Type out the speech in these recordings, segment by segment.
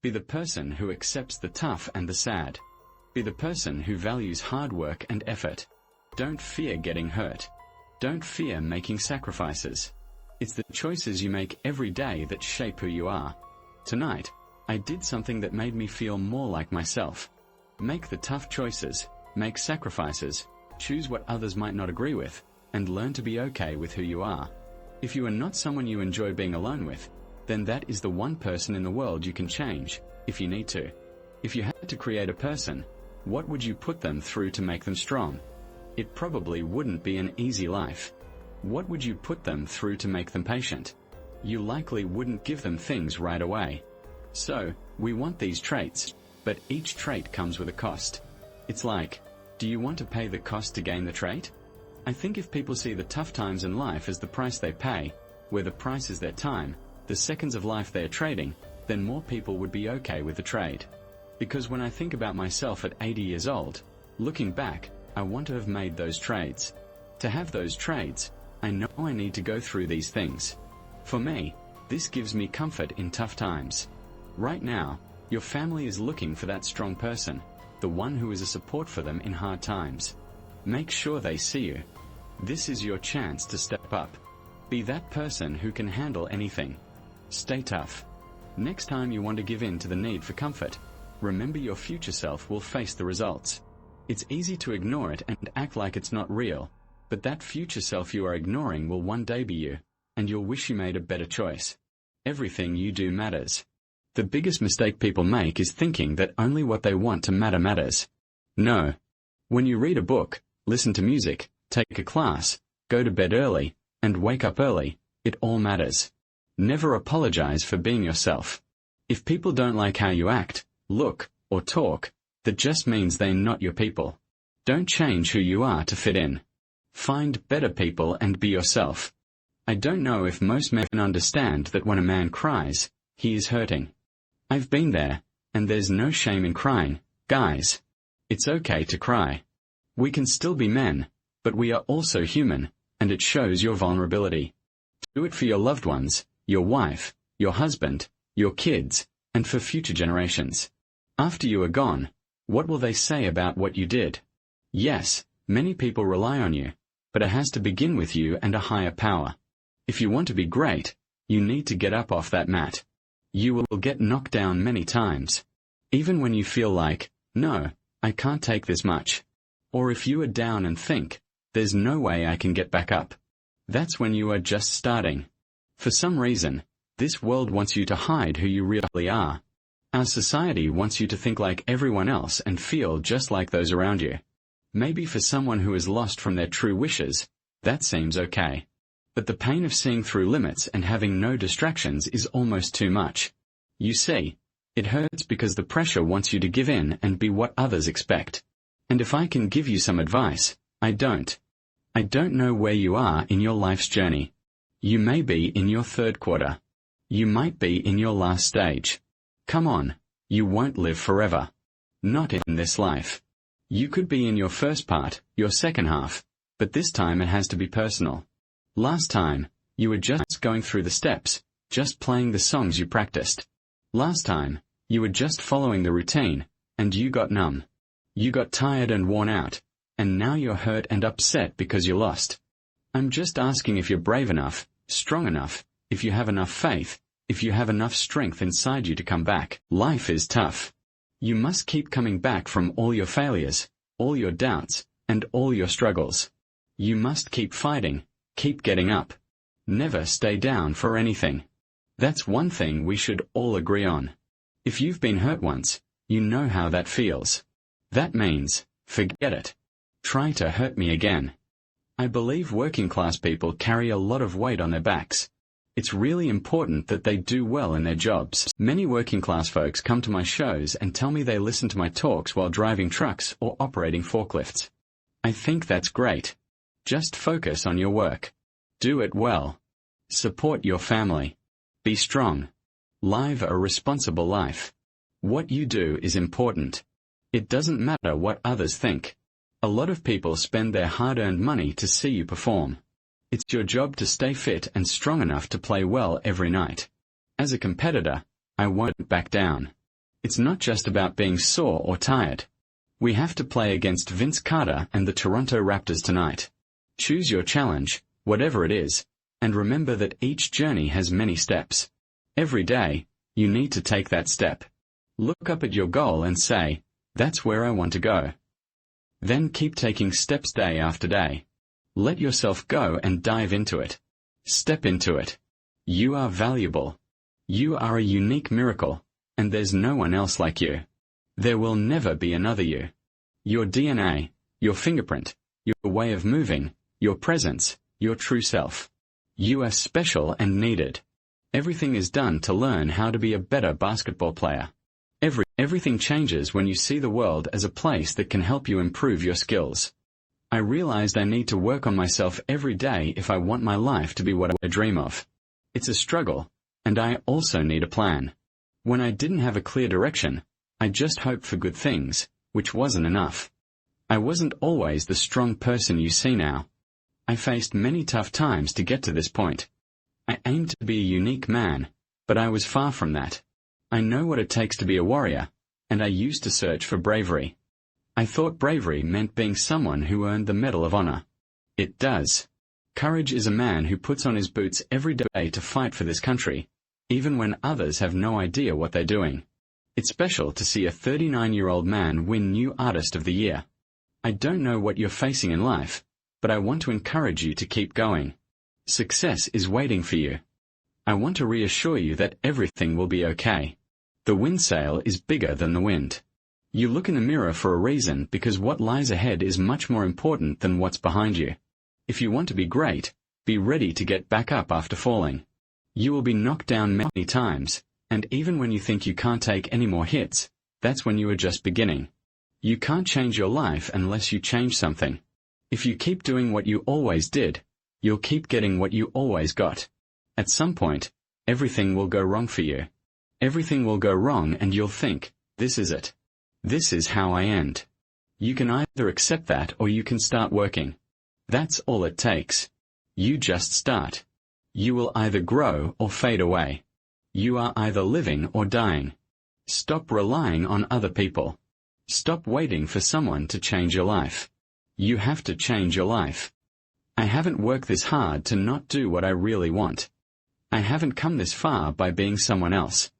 Be the person who accepts the tough and the sad. Be the person who values hard work and effort. Don't fear getting hurt. Don't fear making sacrifices. It's the choices you make every day that shape who you are. Tonight, I did something that made me feel more like myself. Make the tough choices, make sacrifices, choose what others might not agree with, and learn to be okay with who you are. If you are not someone you enjoy being alone with, then that is the one person in the world you can change, if you need to. If you had to create a person, what would you put them through to make them strong? It probably wouldn't be an easy life. What would you put them through to make them patient? You likely wouldn't give them things right away. So, we want these traits, but each trait comes with a cost. It's like, do you want to pay the cost to gain the trait? I think if people see the tough times in life as the price they pay, where the price is their time, the seconds of life they are trading, then more people would be okay with the trade. Because when I think about myself at 80 years old, looking back, I want to have made those trades. To have those trades, I know I need to go through these things. For me, this gives me comfort in tough times. Right now, your family is looking for that strong person, the one who is a support for them in hard times. Make sure they see you. This is your chance to step up. Be that person who can handle anything. Stay tough. Next time you want to give in to the need for comfort, remember your future self will face the results. It's easy to ignore it and act like it's not real, but that future self you are ignoring will one day be you, and you'll wish you made a better choice. Everything you do matters. The biggest mistake people make is thinking that only what they want to matter matters. No. When you read a book, listen to music, take a class, go to bed early, and wake up early, it all matters. Never apologize for being yourself. If people don't like how you act, look, or talk, that just means they're not your people. Don't change who you are to fit in. Find better people and be yourself. I don't know if most men understand that when a man cries, he is hurting. I've been there, and there's no shame in crying, guys. It's okay to cry. We can still be men, but we are also human, and it shows your vulnerability. Do it for your loved ones, your wife, your husband, your kids, and for future generations. After you are gone, what will they say about what you did? Yes, many people rely on you, but it has to begin with you and a higher power. If you want to be great, you need to get up off that mat. You will get knocked down many times. Even when you feel like, no, I can't take this much. Or if you are down and think, there's no way I can get back up. That's when you are just starting. For some reason, this world wants you to hide who you really are. Our society wants you to think like everyone else and feel just like those around you. Maybe for someone who is lost from their true wishes, that seems okay. But the pain of seeing through limits and having no distractions is almost too much. You see, it hurts because the pressure wants you to give in and be what others expect. And if I can give you some advice, I don't. I don't know where you are in your life's journey. You may be in your third quarter. You might be in your last stage. Come on, you won't live forever. Not in this life. You could be in your first part, your second half, but this time it has to be personal. Last time, you were just going through the steps, just playing the songs you practiced. Last time, you were just following the routine, and you got numb. You got tired and worn out, and now you're hurt and upset because you lost. I'm just asking if you're brave enough, strong enough, if you have enough faith, if you have enough strength inside you to come back. Life is tough. You must keep coming back from all your failures, all your doubts, and all your struggles. You must keep fighting. Keep getting up. Never stay down for anything. That's one thing we should all agree on. If you've been hurt once, you know how that feels. That means, forget it. Try to hurt me again. I believe working class people carry a lot of weight on their backs. It's really important that they do well in their jobs. Many working class folks come to my shows and tell me they listen to my talks while driving trucks or operating forklifts. I think that's great. Just focus on your work. Do it well. Support your family. Be strong. Live a responsible life. What you do is important. It doesn't matter what others think. A lot of people spend their hard-earned money to see you perform. It's your job to stay fit and strong enough to play well every night. As a competitor, I won't back down. It's not just about being sore or tired. We have to play against Vince Carter and the Toronto Raptors tonight. Choose your challenge, whatever it is, and remember that each journey has many steps. Every day, you need to take that step. Look up at your goal and say, "That's where I want to go." Then keep taking steps day after day. Let yourself go and dive into it. Step into it. You are valuable. You are a unique miracle, and there's no one else like you. There will never be another you. Your DNA, your fingerprint, your way of moving, your presence, your true self. You are special and needed. Everything is done to learn how to be a better basketball player. Everything changes when you see the world as a place that can help you improve your skills. I realized I need to work on myself every day if I want my life to be what I dream of. It's a struggle, and I also need a plan. When I didn't have a clear direction, I just hoped for good things, which wasn't enough. I wasn't always the strong person you see now. I faced many tough times to get to this point. I aimed to be a unique man, but I was far from that. I know what it takes to be a warrior, and I used to search for bravery. I thought bravery meant being someone who earned the Medal of Honor. It does. Courage is a man who puts on his boots every day to fight for this country, even when others have no idea what they're doing. It's special to see a 39-year-old man win New Artist of the Year. I don't know what you're facing in life, but I want to encourage you to keep going. Success is waiting for you. I want to reassure you that everything will be okay. The wind sail is bigger than the wind. You look in the mirror for a reason because what lies ahead is much more important than what's behind you. If you want to be great, be ready to get back up after falling. You will be knocked down many times, and even when you think you can't take any more hits, that's when you are just beginning. You can't change your life unless you change something. If you keep doing what you always did, you'll keep getting what you always got. At some point, everything will go wrong for you. Everything will go wrong and you'll think, this is it. This is how I end. You can either accept that or you can start working. That's all it takes. You just start. You will either grow or fade away. You are either living or dying. Stop relying on other people. Stop waiting for someone to change your life. You have to change your life. I haven't worked this hard to not do what I really want. I haven't come this far by being someone else.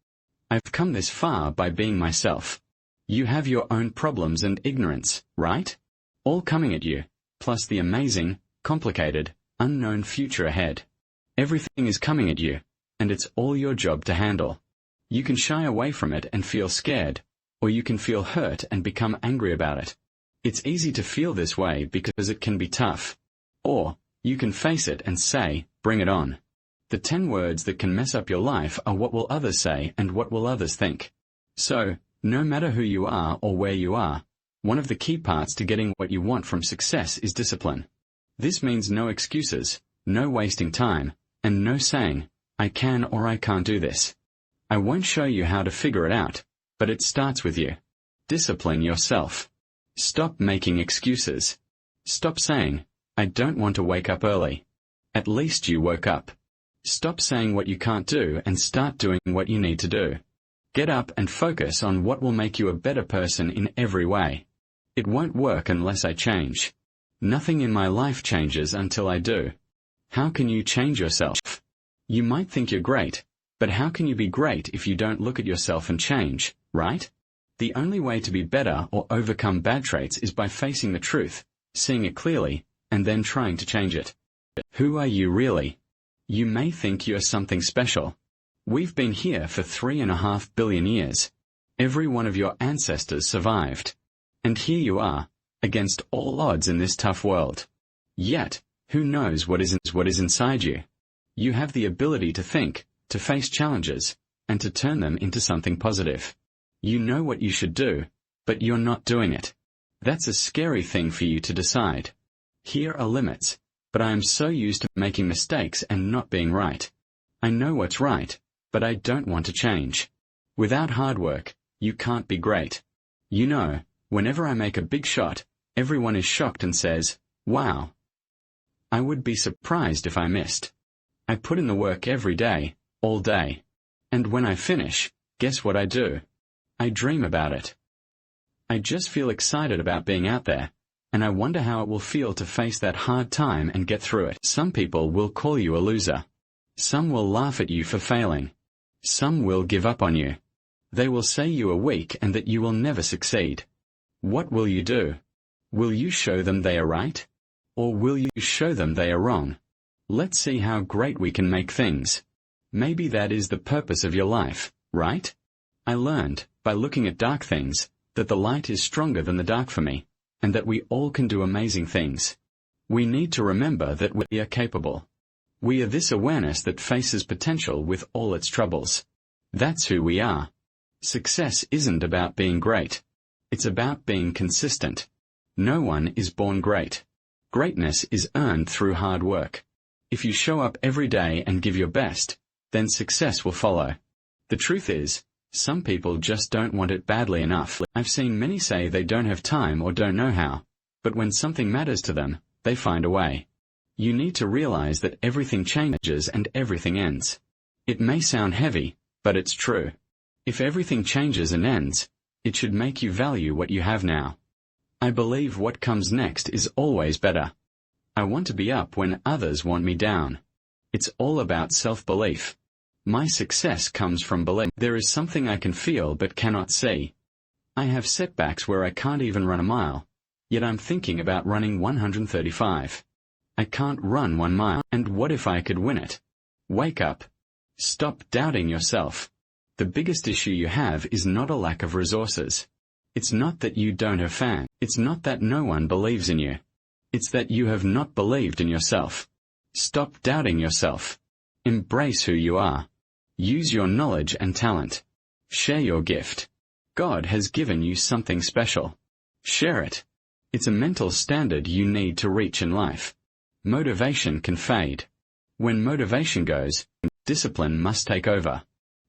I've come this far by being myself. You have your own problems and ignorance, right? All coming at you, plus the amazing, complicated, unknown future ahead. Everything is coming at you, and it's all your job to handle. You can shy away from it and feel scared, or you can feel hurt and become angry about it. It's easy to feel this way because it can be tough. Or, you can face it and say, bring it on. The 10 words that can mess up your life are what will others say and what will others think. So, no matter who you are or where you are, one of the key parts to getting what you want from success is discipline. This means no excuses, no wasting time, and no saying, I can or I can't do this. I won't show you how to figure it out, but it starts with you. Discipline yourself. Stop making excuses. Stop saying, I don't want to wake up early. At least you woke up. Stop saying what you can't do and start doing what you need to do. Get up and focus on what will make you a better person in every way. It won't work unless I change. Nothing in my life changes until I do. How can you change yourself? You might think you're great, but how can you be great if you don't look at yourself and change, right? The only way to be better or overcome bad traits is by facing the truth, seeing it clearly, and then trying to change it. Who are you really? You may think you're something special. We've been here for 3.5 billion years. Every one of your ancestors survived. And here you are, against all odds in this tough world. Yet, who knows what is inside you? You have the ability to think, to face challenges, and to turn them into something positive. You know what you should do, but you're not doing it. That's a scary thing for you to decide. Here are limits, but I am so used to making mistakes and not being right. I know what's right, but I don't want to change. Without hard work, you can't be great. You know, whenever I make a big shot, everyone is shocked and says, wow. I would be surprised if I missed. I put in the work every day, all day. And when I finish, guess what I do? I dream about it. I just feel excited about being out there, and I wonder how it will feel to face that hard time and get through it. Some people will call you a loser. Some will laugh at you for failing. Some will give up on you. They will say you are weak and that you will never succeed. What will you do? Will you show them they are right? Or will you show them they are wrong? Let's see how great we can make things. Maybe that is the purpose of your life, right? I learned, by looking at dark things, that the light is stronger than the dark for me, and that we all can do amazing things. We need to remember that we are capable. We are this awareness that faces potential with all its troubles. That's who we are. Success isn't about being great. It's about being consistent. No one is born great. Greatness is earned through hard work. If you show up every day and give your best, then success will follow. The truth is, some people just don't want it badly enough. I've seen many say they don't have time or don't know how, but when something matters to them, they find a way. You need to realize that everything changes and everything ends. It may sound heavy, but it's true. If everything changes and ends, it should make you value what you have now. I believe what comes next is always better. I want to be up when others want me down. It's all about self-belief. My success comes from belief. There is something I can feel but cannot see. I have setbacks where I can't even run a mile, yet I'm thinking about running 135. I can't run 1 mile, and what if I could win it? Wake up. Stop doubting yourself. The biggest issue you have is not a lack of resources. It's not that you don't have fans. It's not that no one believes in you. It's that you have not believed in yourself. Stop doubting yourself. Embrace who you are. Use your knowledge and talent. Share your gift. God has given you something special. Share it. It's a mental standard you need to reach in life. Motivation can fade. When motivation goes, discipline must take over.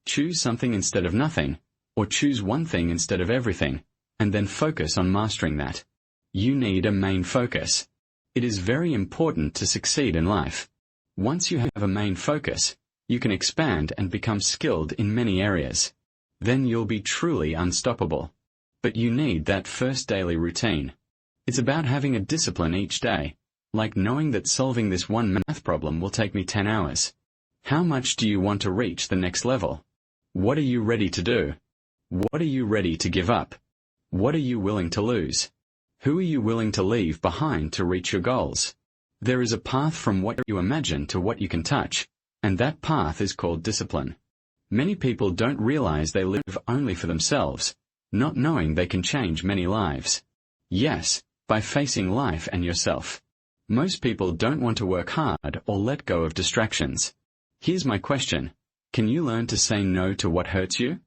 Choose something instead of nothing, or choose one thing instead of everything, and then focus on mastering that. You need a main focus. It is very important to succeed in life. Once you have a main focus, you can expand and become skilled in many areas. Then you'll be truly unstoppable. But you need that first daily routine. It's about having a discipline each day, like knowing that solving this one math problem will take me 10 hours. How much do you want to reach the next level? What are you ready to do? What are you ready to give up? What are you willing to lose? Who are you willing to leave behind to reach your goals? There is a path from what you imagine to what you can touch, and that path is called discipline. Many people don't realize they live only for themselves, not knowing they can change many lives. Yes, by facing life and yourself. Most people don't want to work hard or let go of distractions. Here's my question. Can you learn to say no to what hurts you?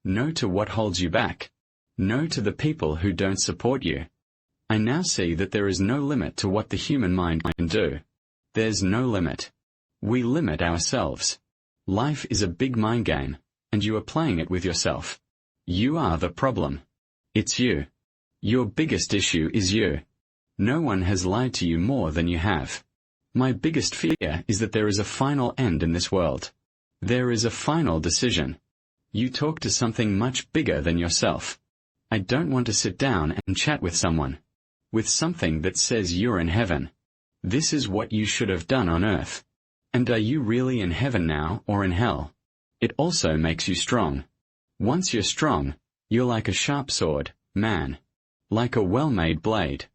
No to what holds you back? No to the people who don't support you? I now see that there is no limit to what the human mind can do. There's no limit. We limit ourselves. Life is a big mind game, and you are playing it with yourself. You are the problem. It's you. Your biggest issue is you. No one has lied to you more than you have. My biggest fear is that there is a final end in this world. There is a final decision. You talk to something much bigger than yourself. I don't want to sit down and chat with someone. With something that says you're in heaven. This is what you should have done on earth. And are you really in heaven now or in hell? It also makes you strong. Once you're strong, you're like a sharp sword, man. Like a well-made blade.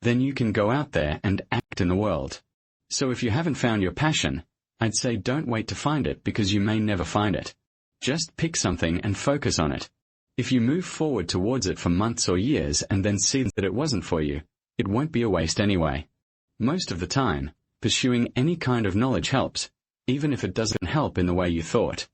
Then you can go out there and act in the world. So if you haven't found your passion, I'd say don't wait to find it because you may never find it. Just pick something and focus on it. If you move forward towards it for months or years and then see that it wasn't for you, it won't be a waste anyway. Most of the time, pursuing any kind of knowledge helps, even if it doesn't help in the way you thought.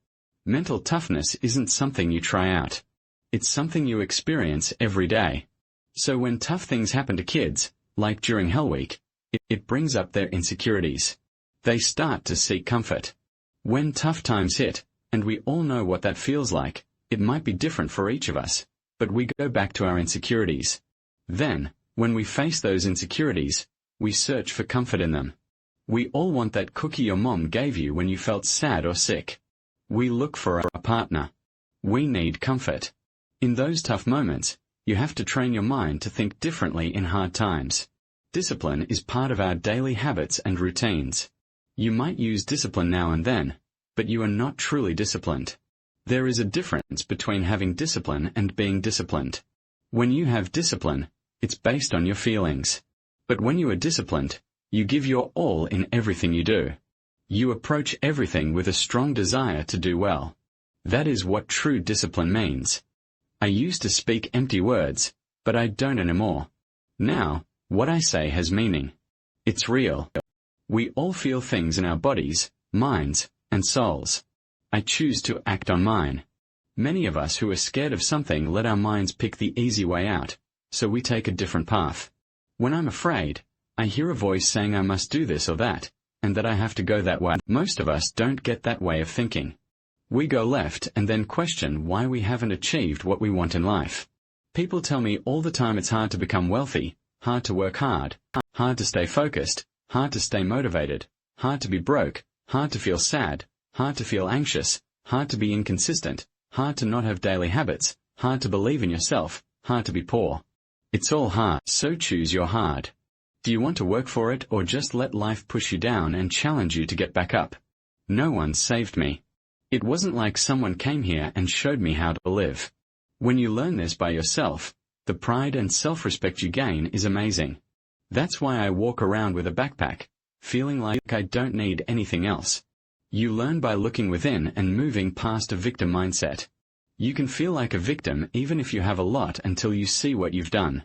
Mental toughness isn't something you try out. It's something you experience every day. So when tough things happen to kids, like during Hell Week, it brings up their insecurities. They start to seek comfort. When tough times hit, and we all know what that feels like, it might be different for each of us, but we go back to our insecurities. Then, when we face those insecurities, we search for comfort in them. We all want that cookie your mom gave you when you felt sad or sick. We look for a partner. We need comfort. In those tough moments, you have to train your mind to think differently in hard times. Discipline is part of our daily habits and routines. You might use discipline now and then, but you are not truly disciplined. There is a difference between having discipline and being disciplined. When you have discipline, it's based on your feelings. But when you are disciplined, you give your all in everything you do. You approach everything with a strong desire to do well. That is what true discipline means. I used to speak empty words, but I don't anymore. Now, what I say has meaning. It's real. We all feel things in our bodies, minds, and souls. I choose to act on mine. Many of us who are scared of something let our minds pick the easy way out, so we take a different path. When I'm afraid, I hear a voice saying I must do this or that, and that I have to go that way. Most of us don't get that way of thinking. We go left and then question why we haven't achieved what we want in life. People tell me all the time it's hard to become wealthy, hard to work hard to stay focused, hard to stay motivated, hard to be broke, hard to feel sad, hard to feel anxious, hard to be inconsistent, hard to not have daily habits, hard to believe in yourself, hard to be poor. It's all hard, so choose your hard. Do you want to work for it or just let life push you down and challenge you to get back up? No one saved me. It wasn't like someone came here and showed me how to live. When you learn this by yourself, the pride and self-respect you gain is amazing. That's why I walk around with a backpack, feeling like I don't need anything else. You learn by looking within and moving past a victim mindset. You can feel like a victim even if you have a lot until you see what you've done.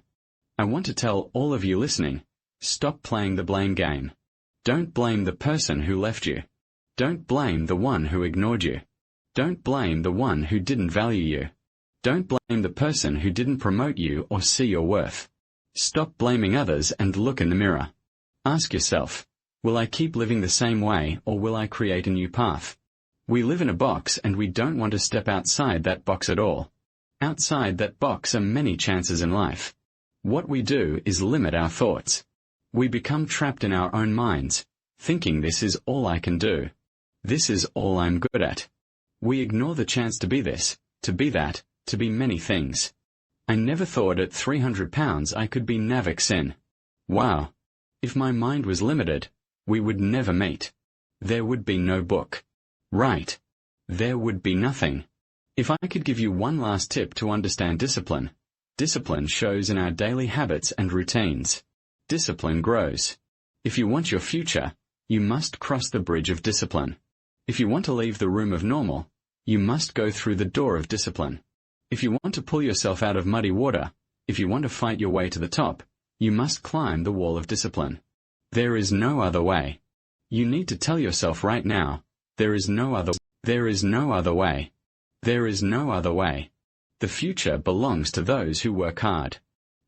I want to tell all of you listening, stop playing the blame game. Don't blame the person who left you. Don't blame the one who ignored you. Don't blame the one who didn't value you. Don't blame the person who didn't promote you or see your worth. Stop blaming others and look in the mirror. Ask yourself, will I keep living the same way or will I create a new path? We live in a box and we don't want to step outside that box at all. Outside that box are many chances in life. What we do is limit our thoughts. We become trapped in our own minds, thinking this is all I can do. This is all I'm good at. We ignore the chance to be this, to be that, to be many things. I never thought at 300 pounds I could be Navik Sin. Wow. If my mind was limited, we would never meet. There would be no book. Right. There would be nothing. If I could give you one last tip to understand discipline, discipline shows in our daily habits and routines. Discipline grows. If you want your future, you must cross the bridge of discipline. If you want to leave the room of normal, you must go through the door of discipline. If you want to pull yourself out of muddy water, if you want to fight your way to the top, you must climb the wall of discipline. There is no other way. You need to tell yourself right now, there is no other way. There is no other way. There is no other way. The future belongs to those who work hard.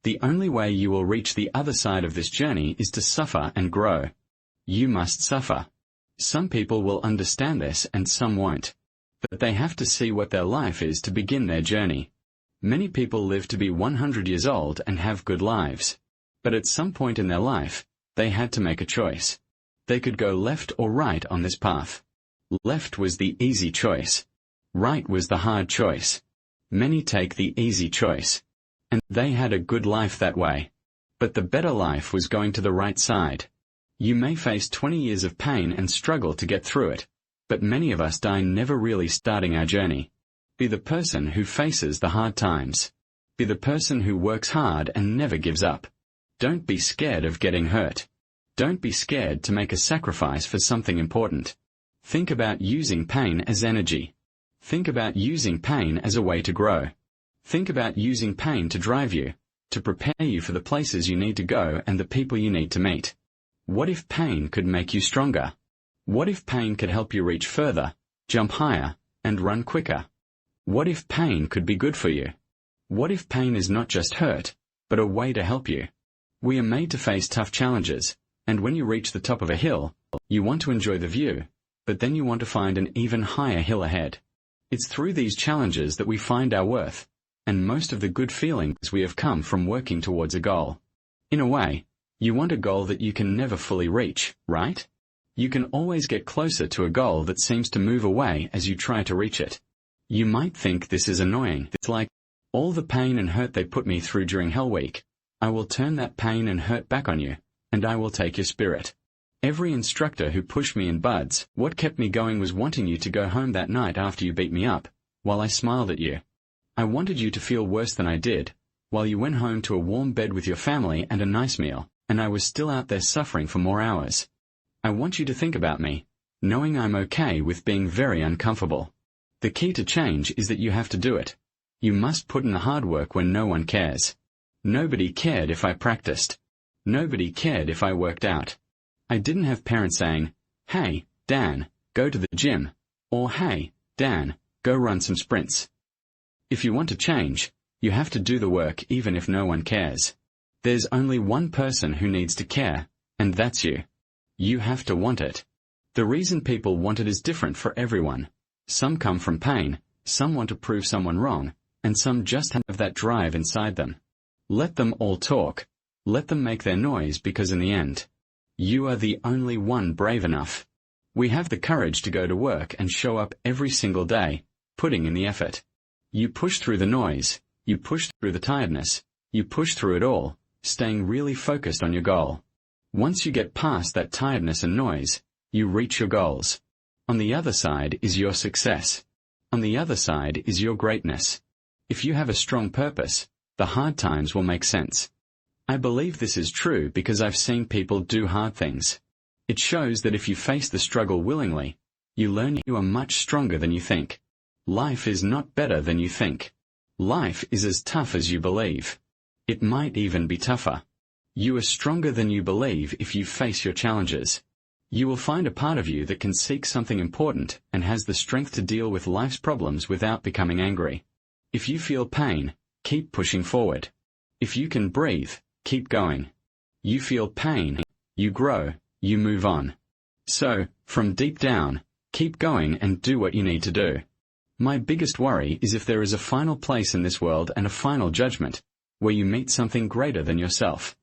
The only way you will reach the other side of this journey is to suffer and grow. You must suffer. Some people will understand this and some won't. But they have to see what their life is to begin their journey. Many people live to be 100 years old and have good lives. But at some point in their life, they had to make a choice. They could go left or right on this path. Left was the easy choice. Right was the hard choice. Many take the easy choice. And they had a good life that way. But the better life was going to the right side. You may face 20 years of pain and struggle to get through it, but many of us die never really starting our journey. Be the person who faces the hard times. Be the person who works hard and never gives up. Don't be scared of getting hurt. Don't be scared to make a sacrifice for something important. Think about using pain as energy. Think about using pain as a way to grow. Think about using pain to drive you, to prepare you for the places you need to go and the people you need to meet. What if pain could make you stronger? What if pain could help you reach further, jump higher, and run quicker? What if pain could be good for you? What if pain is not just hurt, but a way to help you? We are made to face tough challenges, and when you reach the top of a hill, you want to enjoy the view, but then you want to find an even higher hill ahead. It's through these challenges that we find our worth, and most of the good feelings we have come from working towards a goal. In a way, you want a goal that you can never fully reach, right? You can always get closer to a goal that seems to move away as you try to reach it. You might think this is annoying. It's like, All the pain and hurt they put me through during Hell Week, I will turn that pain and hurt back on you, and I will take your spirit. Every instructor who pushed me in buds, what kept me going was wanting you to go home that night after you beat me up, while I smiled at you. I wanted you to feel worse than I did, while you went home to a warm bed with your family and a nice meal, and I was still out there suffering for more hours. I want you to think about me, knowing I'm okay with being very uncomfortable. The key to change is that you have to do it. You must put in the hard work when no one cares. Nobody cared if I practiced. Nobody cared if I worked out. I didn't have parents saying, "Hey, Dan, go to the gym," or "Hey, Dan, go run some sprints." If you want to change, you have to do the work even if no one cares. There's only one person who needs to care, and that's you. You have to want it. The reason people want it is different for everyone. Some come from pain, some want to prove someone wrong, and some just have that drive inside them. Let them all talk. Let them make their noise, because in the end, you are the only one brave enough. We have the courage to go to work and show up every single day, putting in the effort. You push through the noise, you push through the tiredness, you push through it all, staying really focused on your goal. Once you get past that tiredness and noise, you reach your goals. On the other side is your success. On the other side is your greatness. If you have a strong purpose, the hard times will make sense. I believe this is true because I've seen people do hard things. It shows that if you face the struggle willingly, you learn you are much stronger than you think. Life is not better than you think. Life is as tough as you believe. It might even be tougher. You are stronger than you believe if you face your challenges. You will find a part of you that can seek something important and has the strength to deal with life's problems without becoming angry. If you feel pain, keep pushing forward. If you can breathe, keep going. You feel pain, you grow, you move on. So, from deep down, keep going and do what you need to do. My biggest worry is if there is a final place in this world and a final judgment, where you meet something greater than yourself.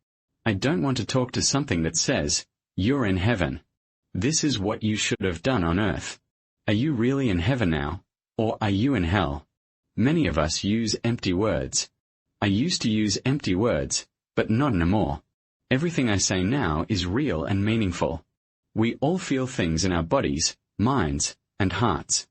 I don't want to talk to something that says, "You're in heaven. This is what you should have done on earth." Are you really in heaven now, or are you in hell? Many of us use empty words. I used to use empty words, but not anymore. Everything I say now is real and meaningful. We all feel things in our bodies, minds, and hearts.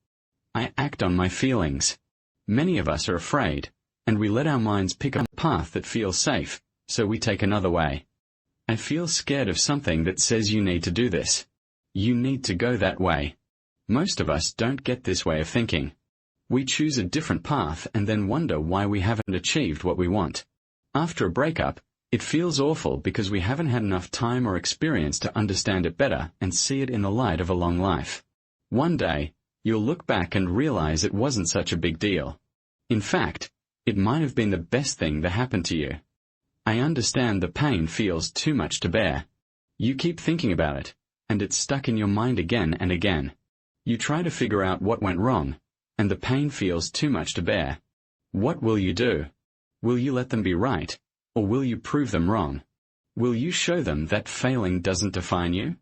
I act on my feelings. Many of us are afraid, and we let our minds pick a path that feels safe, so we take another way. I feel scared of something that says you need to do this. You need to go that way. Most of us don't get this way of thinking. We choose a different path and then wonder why we haven't achieved what we want. After a breakup, it feels awful because we haven't had enough time or experience to understand it better and see it in the light of a long life. One day, you'll look back and realize it wasn't such a big deal. In fact, it might have been the best thing that happened to you. I understand the pain feels too much to bear. You keep thinking about it, and it's stuck in your mind again and again. You try to figure out what went wrong, and the pain feels too much to bear. What will you do? Will you let them be right, or will you prove them wrong? Will you show them that failing doesn't define you?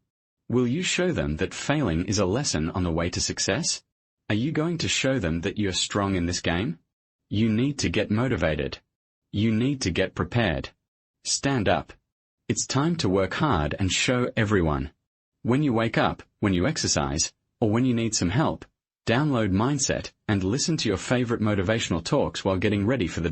Will you show them that failing is a lesson on the way to success? Are you going to show them that you're strong in this game? You need to get motivated. You need to get prepared. Stand up. It's time to work hard and show everyone. When you wake up, when you exercise, or when you need some help, download Mindset and listen to your favorite motivational talks while getting ready for the